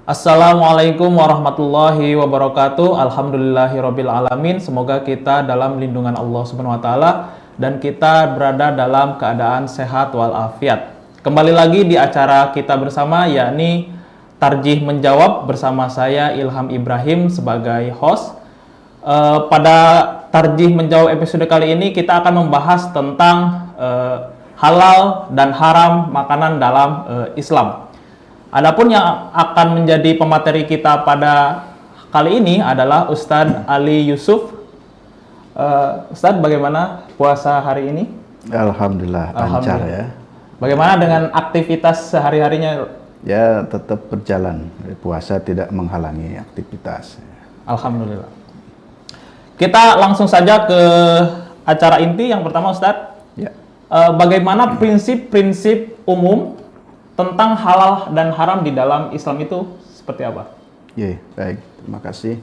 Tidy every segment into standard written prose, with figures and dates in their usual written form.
Assalamualaikum warahmatullahi wabarakatuh. Alhamdulillahirabbil alamin. Semoga kita dalam lindungan Allah Subhanahu wa taala dan kita berada dalam keadaan sehat walafiat. Kembali lagi di acara kita bersama, yakni Tarjih Menjawab, bersama saya Ilham Ibrahim sebagai host. Pada Tarjih Menjawab episode kali ini kita akan membahas tentang halal dan haram makanan dalam Islam. Adapun yang akan menjadi pemateri kita pada kali ini adalah Ustadz Ali Yusuf. Ustadz, bagaimana puasa hari ini? Alhamdulillah, lancar ya. Bagaimana dengan aktivitas sehari-harinya? Ya, tetap berjalan. Puasa tidak menghalangi aktivitas. Alhamdulillah. Kita langsung saja ke acara inti. Yang pertama, Ustadz, Ya. Bagaimana prinsip-prinsip umum tentang halal dan haram di dalam Islam itu seperti apa? Ya, baik. Terima kasih.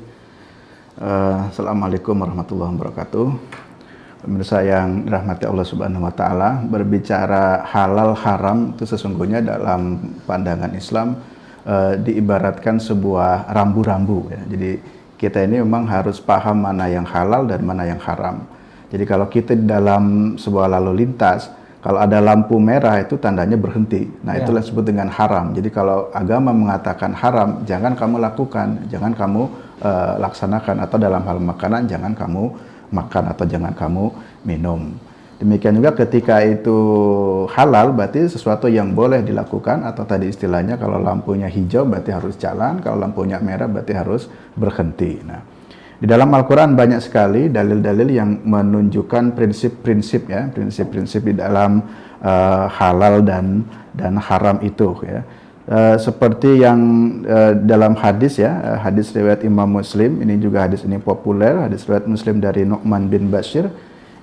Assalamualaikum warahmatullahi wabarakatuh. Pemirsa yang dirahmati Allah Subhanahu wa taala, berbicara halal haram itu sesungguhnya dalam pandangan Islam diibaratkan sebuah rambu-rambu ya. Jadi kita ini memang harus paham mana yang halal dan mana yang haram. Jadi kalau kita di dalam sebuah lalu lintas, kalau ada lampu merah itu tandanya berhenti. Nah, itulah disebut dengan haram. Jadi kalau agama mengatakan haram, jangan kamu lakukan, jangan kamu laksanakan, atau dalam hal makanan jangan kamu makan atau jangan kamu minum. Demikian juga ketika itu halal berarti sesuatu yang boleh dilakukan, atau tadi istilahnya kalau lampunya hijau berarti harus jalan, kalau lampunya merah berarti harus berhenti. Nah, di dalam Al-Quran banyak sekali dalil-dalil yang menunjukkan prinsip-prinsip ya, prinsip-prinsip di dalam halal dan haram itu ya. Seperti yang dalam hadis ya, hadis riwayat Imam Muslim, ini juga hadis ini populer, hadis riwayat Muslim dari Nu'man bin Bashir,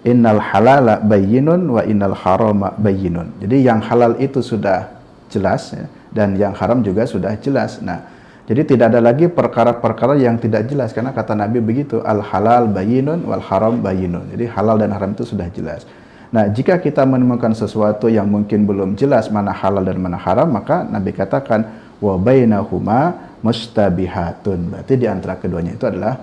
innal halala bayyinun wa innal harama bayyinun. Jadi yang halal itu sudah jelas ya, dan yang haram juga sudah jelas. Nah, jadi tidak ada lagi perkara-perkara yang tidak jelas, karena kata Nabi begitu, al halal bayyinun wal haram bayyinun. Jadi halal dan haram itu sudah jelas. Nah, jika kita menemukan sesuatu yang mungkin belum jelas mana halal dan mana haram, maka Nabi katakan wa bainahuma mustabihatun. Berarti di antara keduanya itu adalah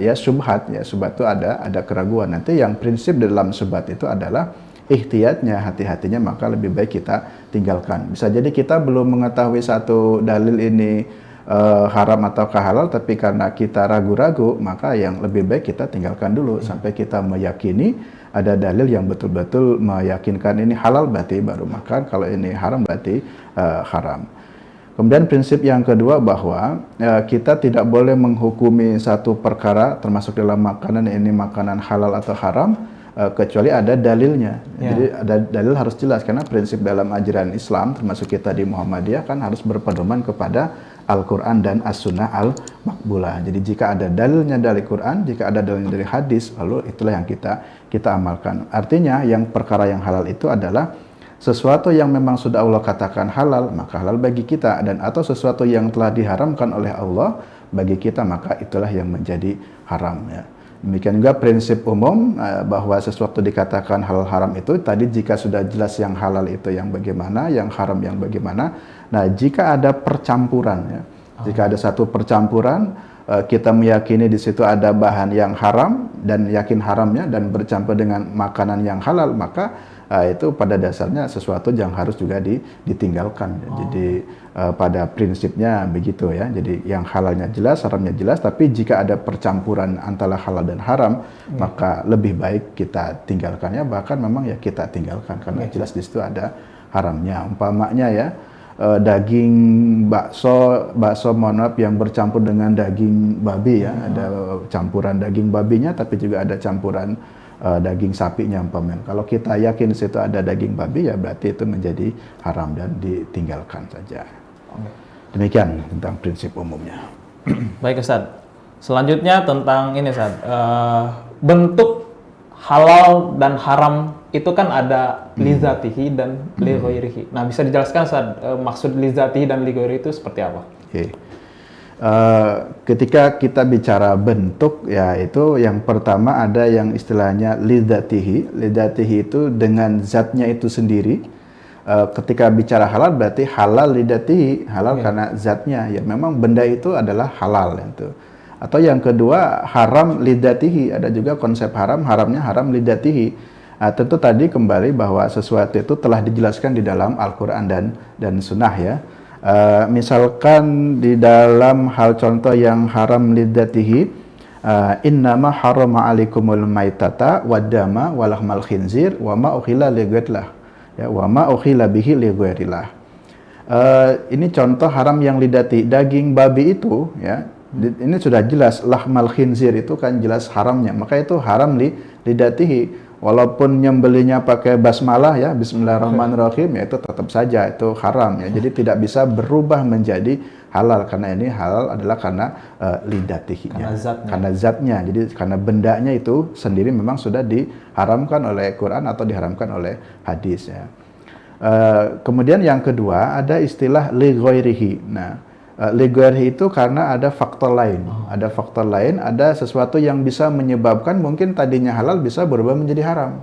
ya syubhat ya. Syubhat itu ada keraguan. Nanti yang prinsip dalam syubhat itu adalah ihtiyatnya, hati-hatinya, maka lebih baik kita tinggalkan. Bisa jadi kita belum mengetahui satu dalil ini haram atau halal, tapi karena kita ragu-ragu, maka yang lebih baik kita tinggalkan dulu sampai kita meyakini ada dalil yang betul-betul meyakinkan ini halal, berarti baru makan. Kalau ini haram berarti haram. Kemudian prinsip yang kedua bahwa kita tidak boleh menghukumi satu perkara termasuk dalam makanan, ini makanan halal atau haram, kecuali ada dalilnya. Jadi ada dalil harus jelas, karena prinsip dalam ajaran Islam termasuk kita di Muhammadiyah kan harus berpedoman kepada Al-Quran dan As-Sunnah Al-Maqbulah. Jadi jika ada dalilnya dari Quran, jika ada dalilnya dari hadis, lalu itulah yang kita amalkan. Artinya yang perkara yang halal itu adalah sesuatu yang memang sudah Allah katakan halal, maka halal bagi kita, dan atau sesuatu yang telah diharamkan oleh Allah bagi kita, maka itulah yang menjadi haram ya. Demikian juga prinsip umum bahwa sesuatu dikatakan halal haram itu tadi jika sudah jelas yang halal itu yang bagaimana, yang haram yang bagaimana. Nah, jika ada percampuran ya, jika ada satu percampuran, kita meyakini di situ ada bahan yang haram dan yakin haramnya dan bercampur dengan makanan yang halal, maka itu pada dasarnya sesuatu yang harus juga ditinggalkan. Jadi pada prinsipnya begitu ya. Jadi yang halalnya jelas, haramnya jelas, tapi jika ada percampuran antara halal dan haram, maka lebih baik kita tinggalkannya, bahkan memang ya kita tinggalkan karena jelas di situ ada haramnya. Umpamanya ya, daging bakso mohon maaf yang bercampur dengan daging babi ya, ada campuran daging babinya tapi juga ada campuran daging sapinya umpamanya. Kalau kita yakin di situ ada daging babi, ya berarti itu menjadi haram dan ditinggalkan saja. Demikian tentang prinsip umumnya. Baik Ustaz. Selanjutnya tentang ini Ustaz, bentuk halal dan haram itu kan ada lizatihi dan lighairihi. Nah, bisa dijelaskan Ustaz, maksud lizatihi dan lighairihi itu seperti apa? Okay. Ketika kita bicara bentuk, ya itu yang pertama ada yang istilahnya lidzatihi. Lidzatihi itu dengan zatnya itu sendiri, ketika bicara halal berarti halal lidatihi, halal karena zatnya. Ya memang benda itu adalah halal itu. Atau yang kedua haram lidatihi, ada juga konsep haram, haramnya haram lidatihi. Tentu tadi kembali bahwa sesuatu itu telah dijelaskan di dalam Al-Quran dan Sunnah ya. Misalkan di dalam hal contoh yang haram lidatihi, innama harama alikumul maitata waddama walahmal khinzir wa ma ukhila lighairillah, ya wa ma ukhila bihi lighairillah. Ini contoh haram yang lidati, daging babi itu ya, ini sudah jelas lahmal khinzir itu kan jelas haramnya, maka itu haram lidatihi. Walaupun nyembelinya pakai basmalah ya, bismillahirrahmanirrahim, ya itu tetap saja itu haram ya. Jadi tidak bisa berubah menjadi halal, karena ini halal adalah karena lidatihinya, karena zatnya. Jadi karena bendanya itu sendiri memang sudah diharamkan oleh Quran atau diharamkan oleh hadis ya. Kemudian yang kedua ada istilah li ghairihi. Nah, li ghairihi itu karena ada faktor lain. Ada faktor lain, ada sesuatu yang bisa menyebabkan mungkin tadinya halal bisa berubah menjadi haram.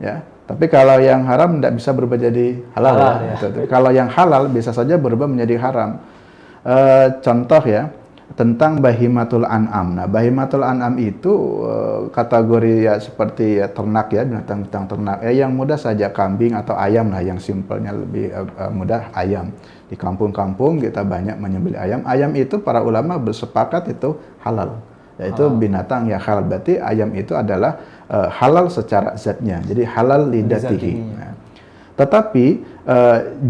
Ya. Tapi kalau yang haram tidak bisa berubah jadi halal ya. Kalau yang halal bisa saja berubah menjadi haram. Contoh ya, tentang bahimatul an'am. Nah, bahimatul an'am itu kategori ya seperti ya, ternak ya, binatang-binatang ternak. Yang mudah saja kambing atau ayam lah, yang simpelnya lebih mudah ayam. Di kampung-kampung kita banyak menyembelih ayam. Ayam itu para ulama bersepakat itu halal. Yaitu binatang yang halal. Berarti ayam itu adalah halal secara zatnya. Jadi halal lidatihi. Nah, tetapi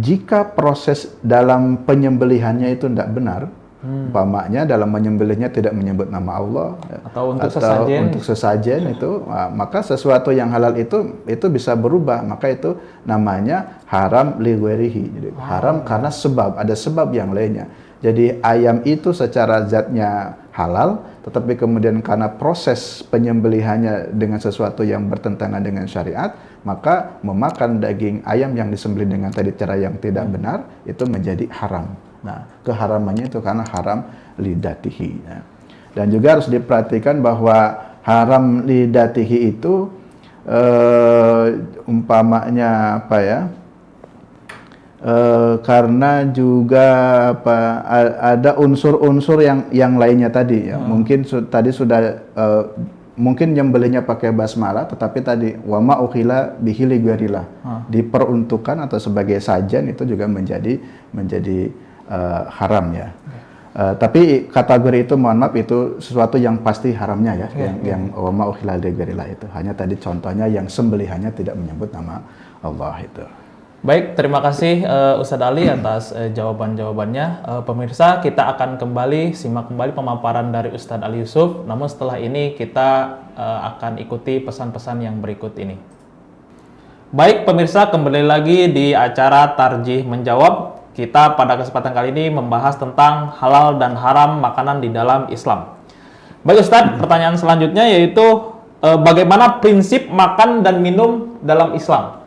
jika proses dalam penyembelihannya itu tidak benar, umpamanya dalam menyembelihnya tidak menyebut nama Allah atau untuk sesajen itu, maka sesuatu yang halal itu bisa berubah, maka itu namanya haram li ghairihi. Jadi haram karena ada sebab yang lainnya. Jadi ayam itu secara zatnya halal, tetapi kemudian karena proses penyembelihannya dengan sesuatu yang bertentangan dengan syariat, maka memakan daging ayam yang disembelih dengan tadi cara yang tidak benar itu menjadi haram. Nah, keharamannya itu karena haram lidatihi. Nah, dan juga harus diperhatikan bahwa haram lidatihi itu umpamanya apa ya? Karena juga ada unsur-unsur yang lainnya tadi ya. Mungkin tadi sudah mungkin nyembelihnya pakai basmalah, tetapi tadi wama ukhila bihi lighairillah diperuntukkan atau sebagai sajian, itu juga menjadi haram ya. Tapi kategori itu mohon maaf itu sesuatu yang pasti haramnya ya, yang wama ukhila lighairillah itu. Hanya tadi contohnya yang sembelihannya tidak menyebut nama Allah itu. Baik, terima kasih Ustadz Ali atas jawaban-jawabannya. Pemirsa, kita akan simak kembali pemaparan dari Ustadz Ali Yusuf. Namun setelah ini kita akan ikuti pesan-pesan yang berikut ini. Baik pemirsa, kembali lagi di acara Tarjih Menjawab. Kita pada kesempatan kali ini membahas tentang halal dan haram makanan di dalam Islam. Baik Ustadz, pertanyaan selanjutnya yaitu bagaimana prinsip makan dan minum dalam Islam?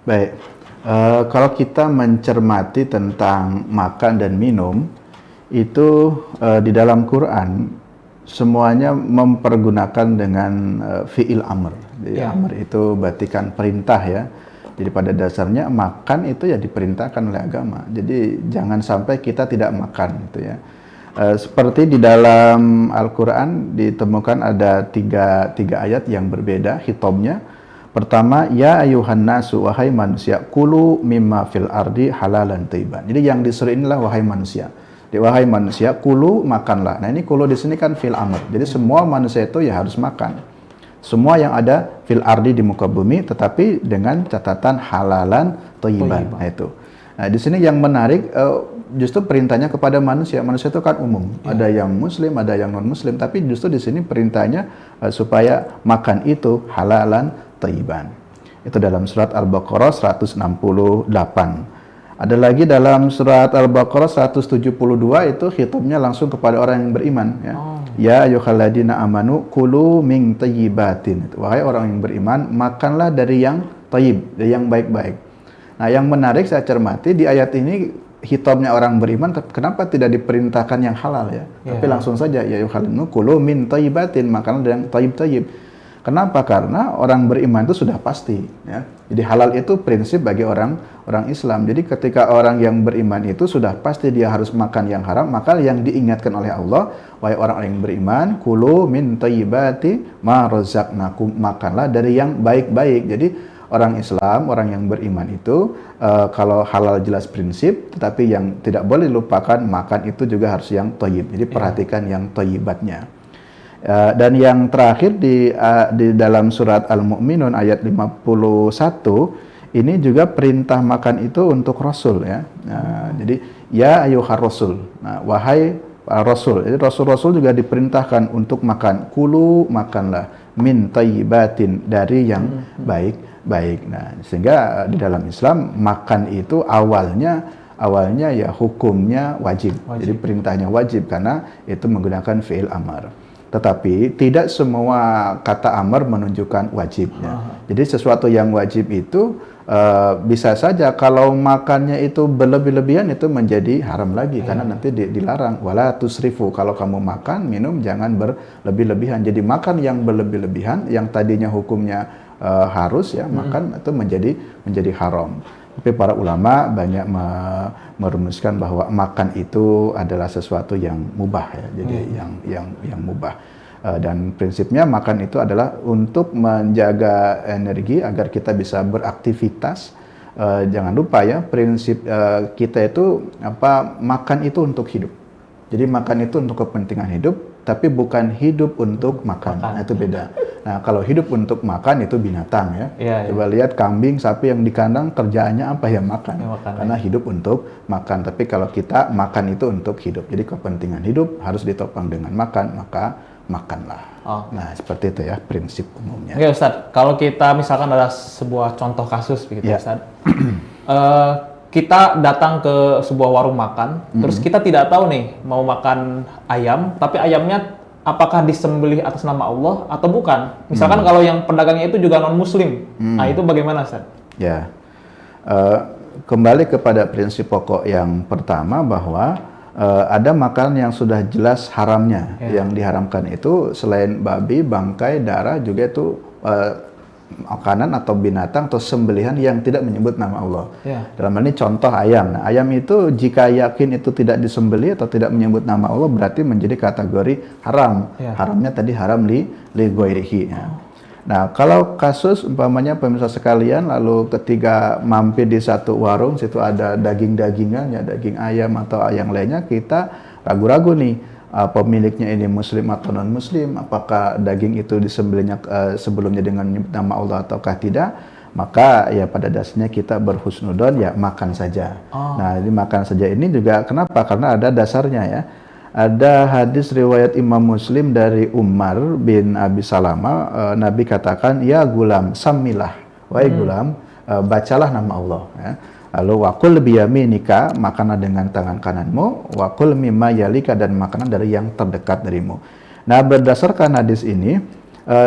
Baik, kalau kita mencermati tentang makan dan minum, itu di dalam Quran semuanya mempergunakan dengan fi'il amr. Jadi amr itu berarti kan perintah ya. Jadi pada dasarnya makan itu ya diperintahkan oleh agama. Jadi jangan sampai kita tidak makan gitu ya. Seperti di dalam Al-Quran ditemukan ada tiga ayat yang berbeda hitobnya. Pertama, ya ayuhan nasu, wahai manusia, kulu mimma fil ardi halalan thayyiban. Jadi yang disuruh inilah wahai manusia. Jadi wahai manusia, kulu makanlah. Nah ini kulu di sini kan fil amr. Jadi semua manusia itu ya harus makan. Semua yang ada fil ardi di muka bumi, tetapi dengan catatan halalan thayyiban. Nah itu. Nah di sini yang menarik justru perintahnya kepada manusia. Manusia itu kan umum. Ada yang muslim, ada yang non muslim. Tapi justru di sini perintahnya supaya makan itu halalan thayyiban. Itu dalam surat Al-Baqarah 168. Ada lagi dalam surat Al-Baqarah 172 itu khitabnya langsung kepada orang yang beriman ya. Ya ayyuhalladzina amanu kulu min thayyibatin. Wahai orang yang beriman, makanlah dari yang thayyib, dari yang baik-baik. Nah, yang menarik saya cermati di ayat ini khitabnya orang beriman, kenapa tidak diperintahkan yang halal ya? Tapi langsung saja ya ayyuhalladzina kulu min thayyibatin, makanlah dari yang thayyib-thayyib. Kenapa? Karena orang beriman itu sudah pasti, ya. Jadi halal itu prinsip bagi orang Islam. Jadi ketika orang yang beriman itu sudah pasti dia harus makan yang haram, maka yang diingatkan oleh Allah, wahai orang-orang yang beriman, kulu min thayyibati ma razaqnakum, makanlah dari yang baik-baik. Jadi orang Islam, orang yang beriman itu kalau halal jelas prinsip, tetapi yang tidak boleh dilupakan makan itu juga harus yang thayyib. Jadi perhatikan yang thayyibatnya. Dan yang terakhir di dalam surat Al-Mu'minun ayat 51 ini juga perintah makan itu untuk Rasul, ya. Jadi ya ayyuhar Rasul. Nah, wahai Rasul. Jadi Rasul-Rasul juga diperintahkan untuk makan. Kulu, makanlah, min thayyibatin, dari yang baik-baik. Nah, sehingga di dalam Islam makan itu awalnya ya hukumnya wajib. Jadi perintahnya wajib karena itu menggunakan fi'il amar. Tetapi tidak semua kata amar menunjukkan wajibnya. Jadi sesuatu yang wajib itu bisa saja kalau makannya itu berlebih-lebihan itu menjadi haram lagi karena nanti dilarang. Wala tusrifu, kalau kamu makan, minum jangan berlebih-lebihan. Jadi makan yang berlebih-lebihan yang tadinya hukumnya harus, ya, makan itu menjadi haram. Tapi para ulama banyak merumuskan bahwa makan itu adalah sesuatu yang mubah, ya. Jadi yang mubah. Dan prinsipnya makan itu adalah untuk menjaga energi agar kita bisa beraktivitas. Jangan lupa, ya, prinsip kita itu makan itu untuk hidup. Jadi makan itu untuk kepentingan hidup, tapi bukan hidup untuk makan. Nah, itu beda. Nah, kalau hidup untuk makan itu binatang, ya. Coba lihat kambing, sapi yang di kandang kerjaannya apa, ya makan. Karena hidup untuk makan. Tapi kalau kita makan itu untuk hidup. Jadi kepentingan hidup harus ditopang dengan makan, maka makanlah. Nah, seperti itu, ya, prinsip umumnya. Oke, Ustadz, kalau kita misalkan ada sebuah contoh kasus begitu, Ustadz. Kita datang ke sebuah warung makan, terus kita tidak tahu nih mau makan ayam, tapi ayamnya apakah disembelih atas nama Allah atau bukan? Misalkan kalau yang pedagangnya itu juga non-muslim, nah itu bagaimana, Ustaz? Ya, kembali kepada prinsip pokok yang pertama bahwa ada makanan yang sudah jelas haramnya. Yang diharamkan itu selain babi, bangkai, darah juga itu makanan atau binatang atau sembelihan yang tidak menyebut nama Allah. Dalam hal ini contoh ayam. Nah, ayam itu jika yakin itu tidak disembelih atau tidak menyebut nama Allah berarti menjadi kategori haram. Haramnya tadi haram li ghairihi. Nah, kalau kasus umpamanya pemirsa sekalian lalu ketika mampir di satu warung, situ ada daging-dagingan, ya, daging ayam atau yang lainnya, kita ragu-ragu nih, pemiliknya ini muslim atau non muslim, apakah daging itu disembelihnya sebelumnya dengan nama Allah ataukah tidak, maka ya pada dasarnya kita berhusnudon, ya makan saja. Nah, ini makan saja ini juga kenapa? Karena ada dasarnya, ya. Ada hadis riwayat Imam Muslim dari Umar bin Abi Salamah, Nabi katakan, ya gulam samilah, wahai gulam, bacalah nama Allah, ya. Lalu wakul biyaminika, makanlah dengan tangan kananmu, wakul mimma yalika, dan makanan dari yang terdekat darimu. Nah, berdasarkan hadis ini,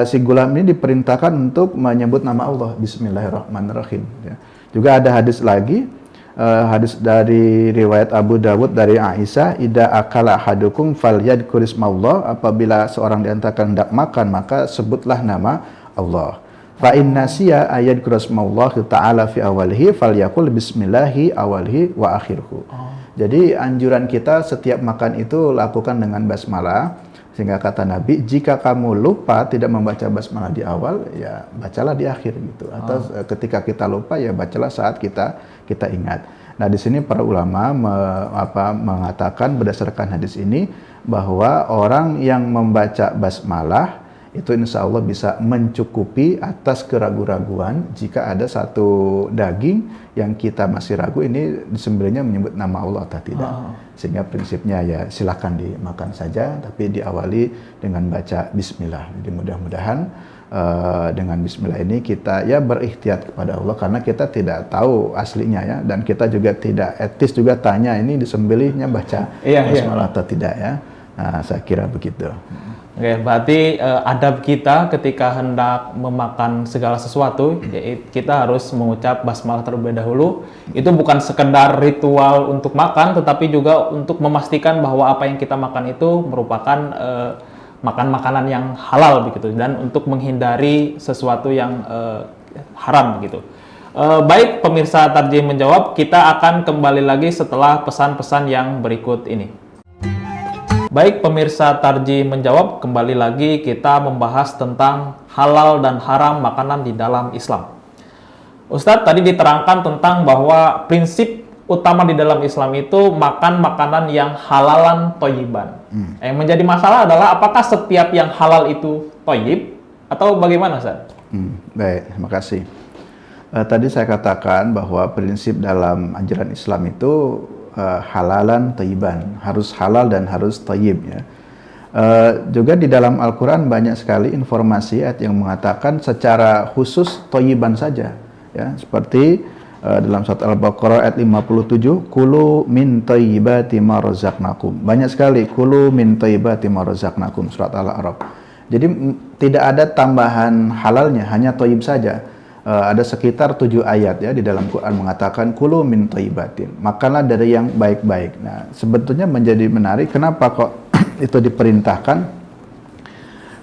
si gulam ini diperintahkan untuk menyebut nama Allah, Bismillahirrahmanirrahim, ya. Juga ada hadis lagi, hadis dari riwayat Abu Dawud dari Aisyah, idza akala ahadukum falyadhkur ismallah, apabila seorang di antara kalian hendak makan maka sebutlah nama Allah. Fa inna siya ayat kurasmallahu ta'ala fi awalihi falyakul bismillahi awalihi wa akhirhu. Jadi anjuran kita setiap makan itu lakukan dengan basmalah, sehingga kata Nabi, jika kamu lupa tidak membaca basmalah di awal, ya bacalah di akhir gitu. Atau ketika kita lupa, ya bacalah saat kita ingat. Nah, di sini para ulama mengatakan berdasarkan hadis ini bahwa orang yang membaca basmalah itu insya Allah bisa mencukupi atas keraguan-raguan jika ada satu daging yang kita masih ragu ini disembelihnya menyebut nama Allah atau tidak. Sehingga prinsipnya ya silakan dimakan saja, tapi diawali dengan baca Bismillah. Jadi mudah-mudahan dengan Bismillah ini kita ya berikhtiar kepada Allah, karena kita tidak tahu aslinya, ya, dan kita juga tidak etis juga tanya ini disembelihnya baca Bismillah atau tidak, ya. Nah, saya kira begitu. Oke, berarti adab kita ketika hendak memakan segala sesuatu, yaitu kita harus mengucap basmalah terlebih dahulu. Itu bukan sekedar ritual untuk makan, tetapi juga untuk memastikan bahwa apa yang kita makan itu merupakan makan makanan yang halal begitu, dan untuk menghindari sesuatu yang haram gitu. Baik pemirsa Tarjih Menjawab, kita akan kembali lagi setelah pesan-pesan yang berikut ini. Baik pemirsa Tarjih Menjawab, kembali lagi kita membahas tentang halal dan haram makanan di dalam Islam. Ustadz tadi diterangkan tentang bahwa prinsip utama di dalam Islam itu makan makanan yang halalan thayyiban. Yang menjadi masalah adalah apakah setiap yang halal itu thayyib atau bagaimana, Ustaz? Baik, terima kasih. Tadi saya katakan bahwa prinsip dalam ajaran Islam itu halalan thayyiban, harus halal dan harus thayyib ya. Juga di dalam Al-Quran banyak sekali informasi ayat yang mengatakan secara khusus thayyiban saja ya, seperti dalam surat Al-Baqarah ayat 57, kulu min thayyibati ma razaqnakum. Banyak sekali kulu min thayyibati ma razaqnakum, surat Al-A'raf. Jadi tidak ada tambahan halalnya, hanya thayyib saja. Ada sekitar 7 ayat ya di dalam Quran mengatakan kulu min thayyibatin, makanlah dari yang baik-baik. Nah, sebetulnya menjadi menarik kenapa kok itu diperintahkan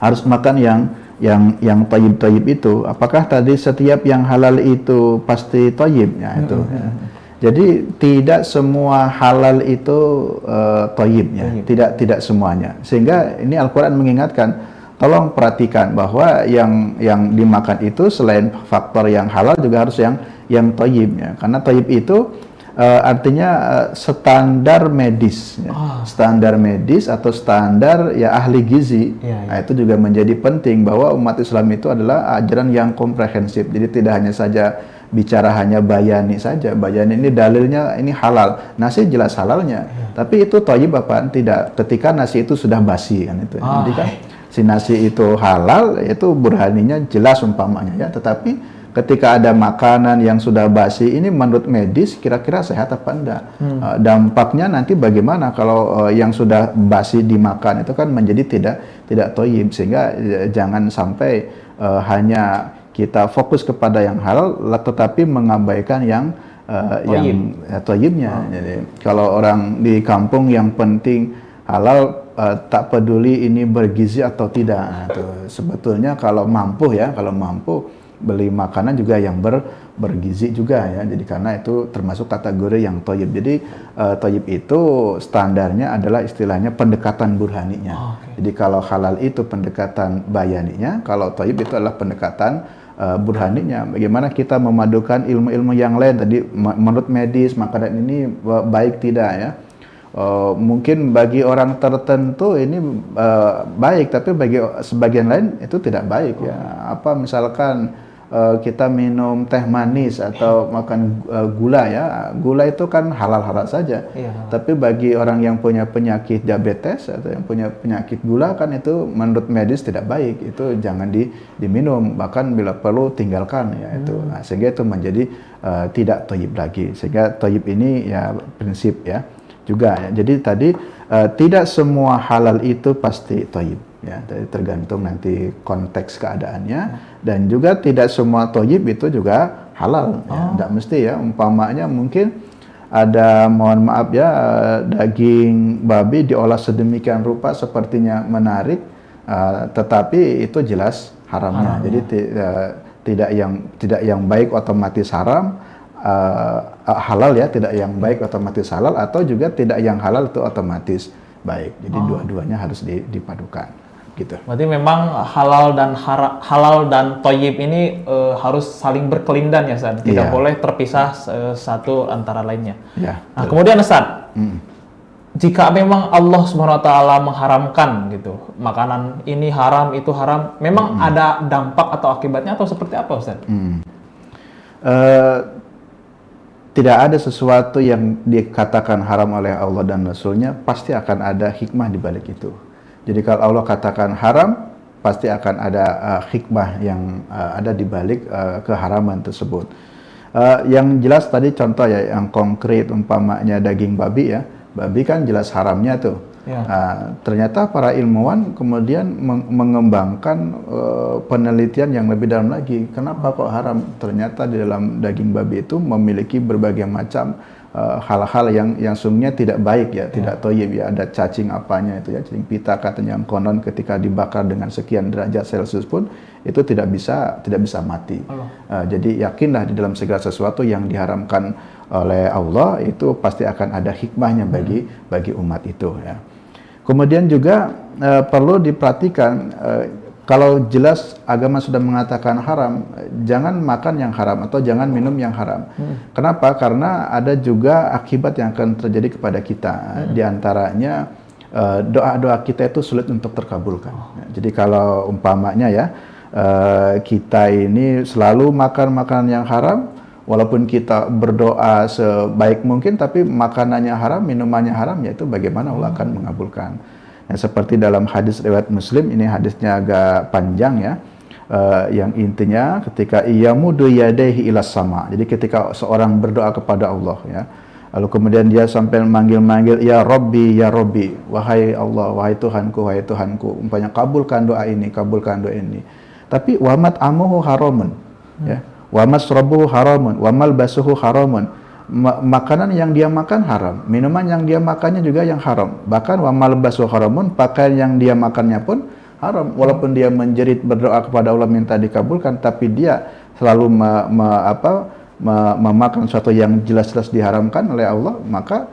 harus makan yang thayyib itu. Apakah tadi setiap yang halal itu pasti thayyib ya itu ya. Jadi tidak semua halal itu thayyib ya, tidak semuanya. Sehingga ini Al-Qur'an mengingatkan, tolong perhatikan bahwa yang dimakan itu selain faktor yang halal juga harus yang thayyib ya. Karena thayyib itu artinya standar medis ya. Standar medis atau standar ya ahli gizi. Nah, itu juga menjadi penting bahwa umat Islam itu adalah ajaran yang komprehensif. Jadi tidak hanya saja bicara hanya bayani saja. Bayani ini dalilnya ini halal. Nasi jelas halalnya. Tapi itu thayyib apa? Tidak. Ketika nasi itu sudah basi kan itu. Jadi kan si nasi itu halal, itu burhaninya jelas umpamanya ya. Tetapi ketika ada makanan yang sudah basi, ini menurut medis kira-kira sehat apa enggak? Dampaknya nanti bagaimana kalau yang sudah basi dimakan, itu kan menjadi tidak thayyib. Sehingga jangan sampai hanya kita fokus kepada yang halal tetapi mengabaikan yang thayyibnya. Jadi kalau orang di kampung yang penting halal, tak peduli ini bergizi atau tidak. Nah, itu sebetulnya kalau mampu beli makanan juga yang bergizi juga ya. Jadi karena itu termasuk kategori yang thayyib. Jadi thayyib itu standarnya adalah istilahnya pendekatan burhaninya. Jadi kalau halal itu pendekatan bayaninya, kalau thayyib itu adalah pendekatan burhaninya. Bagaimana kita memadukan ilmu-ilmu yang lain tadi menurut medis makanan ini baik tidak ya. Mungkin bagi orang tertentu ini baik, tapi bagi sebagian lain itu tidak baik ya. Apa misalkan kita minum teh manis atau makan gula ya, gula itu kan halal-halal saja. Tapi bagi orang yang punya penyakit diabetes atau yang punya penyakit gula kan itu menurut medis tidak baik, itu jangan diminum, bahkan bila perlu tinggalkan ya itu. Nah, sehingga itu menjadi tidak thayyib lagi. Sehingga thayyib ini ya prinsip ya juga ya. Jadi tadi tidak semua halal itu pasti thayyib. Ya, tergantung nanti konteks keadaannya, dan juga tidak semua thayyib itu juga halal. Ya, tidak mesti ya. Umpamanya mungkin ada, mohon maaf ya, daging babi diolah sedemikian rupa sepertinya menarik, tetapi itu jelas haramnya. Jadi tidak yang baik otomatis haram, halal ya, tidak yang baik otomatis halal, atau juga tidak yang halal itu otomatis baik. Jadi dua-duanya harus dipadukan. Gitu. Berarti memang halal dan thayyib ini harus saling berkelindan ya, Ustaz. Tidak boleh terpisah satu antara lainnya. Nah, kemudian Ustaz, jika memang Allah SWT mengharamkan gitu, makanan ini haram, itu haram, memang ada dampak atau akibatnya atau seperti apa, Ustaz? Tidak ada sesuatu yang dikatakan haram oleh Allah dan Rasulnya, pasti akan ada hikmah di balik itu. Jadi kalau Allah katakan haram, pasti akan ada hikmah yang ada di balik keharaman tersebut. Yang jelas tadi contoh ya, yang konkret umpamanya daging babi ya, babi kan jelas haramnya tuh. Ternyata para ilmuwan kemudian mengembangkan penelitian yang lebih dalam lagi. Kenapa kok haram? Ternyata di dalam daging babi itu memiliki berbagai macam hal-hal yang sungguhnya tidak baik ya, tidak thayyib ya, ada cacing apanya itu ya, cacing pita katanya yang konon ketika dibakar dengan sekian derajat Celcius pun itu tidak bisa mati. Jadi yakinlah di dalam segala sesuatu yang diharamkan oleh Allah itu pasti akan ada hikmahnya bagi umat itu ya. Kemudian juga perlu diperhatikan kalau jelas agama sudah mengatakan haram, jangan makan yang haram atau jangan minum yang haram. Kenapa? Karena ada juga akibat yang akan terjadi kepada kita. Di antaranya doa-doa kita itu sulit untuk terkabulkan. Jadi kalau umpamanya ya, kita ini selalu makan makanan yang haram, walaupun kita berdoa sebaik mungkin, tapi makanannya haram, minumannya haram, yaitu bagaimana Allah akan mengabulkan. Ya, seperti dalam hadis riwayat Muslim, ini hadisnya agak panjang ya, yang intinya ketika yamudu yadaihi ilas sama. Jadi ketika seorang berdoa kepada Allah ya, lalu kemudian dia sampai manggil-manggil ya Rabbi, wahai Allah, wahai Tuhanku, umpamanya kabulkan doa ini, Tapi wamat amuhu haramun ya. Wa masrabuhu haramun, wa malbasuhu haramun. Makanan yang dia makan haram, minuman yang dia makannya juga yang haram. Bahkan wa malbasuhu haramun, pakaian yang dia makannya pun haram. Walaupun dia menjerit berdoa kepada Allah minta dikabulkan, tapi dia selalu memakan sesuatu yang jelas-jelas diharamkan oleh Allah, maka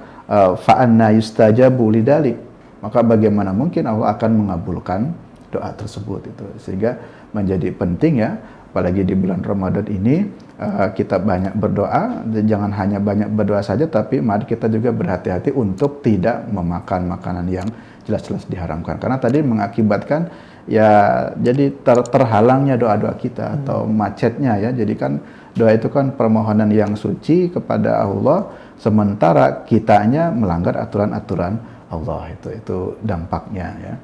fa anna yustajabu lidalik. Maka bagaimana mungkin Allah akan mengabulkan doa tersebut itu. Sehingga menjadi penting ya, apalagi di bulan Ramadan ini kita banyak berdoa, jangan hanya banyak berdoa saja, tapi mari kita juga berhati-hati untuk tidak memakan makanan yang jelas-jelas diharamkan, karena tadi mengakibatkan ya jadi terhalangnya doa-doa kita atau macetnya ya. Jadi kan doa itu kan permohonan yang suci kepada Allah, sementara kitanya melanggar aturan-aturan Allah, itu dampaknya ya.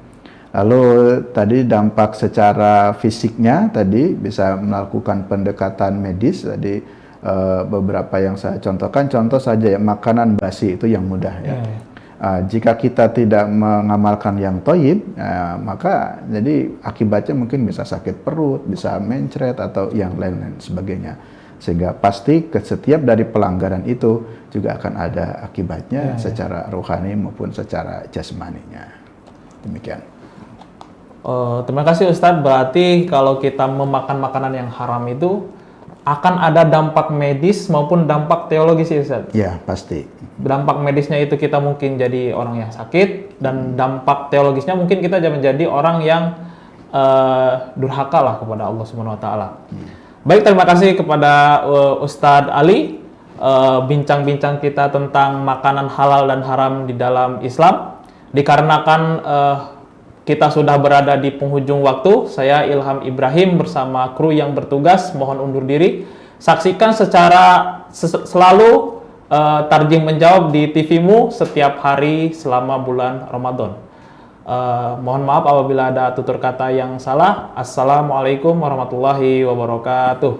Lalu tadi dampak secara fisiknya tadi bisa melakukan pendekatan medis, tadi beberapa yang saya contohkan, contoh saja ya, makanan basi itu yang mudah ya. Jika kita tidak mengamalkan yang thayyib, maka jadi akibatnya mungkin bisa sakit perut, bisa mencret atau yang lain-lain sebagainya. Sehingga pasti setiap dari pelanggaran itu juga akan ada akibatnya secara rohani maupun secara jasmaninya. Demikian. Terima kasih Ustadz. Berarti kalau kita memakan makanan yang haram itu akan ada dampak medis maupun dampak teologis ya Ustadz? Ya, pasti. Dampak medisnya itu kita mungkin jadi orang yang sakit, dan dampak teologisnya mungkin kita menjadi orang yang durhaka lah kepada Allah Subhanahu wa taala. Baik, terima kasih kepada Ustadz Ali, bincang-bincang kita tentang makanan halal dan haram di dalam Islam. Dikarenakan kita sudah berada di penghujung waktu, saya Ilham Ibrahim bersama kru yang bertugas mohon undur diri. Saksikan secara selalu Tarjih Menjawab di TV-mu setiap hari selama bulan Ramadan. Mohon maaf apabila ada tutur kata yang salah. Assalamualaikum warahmatullahi wabarakatuh.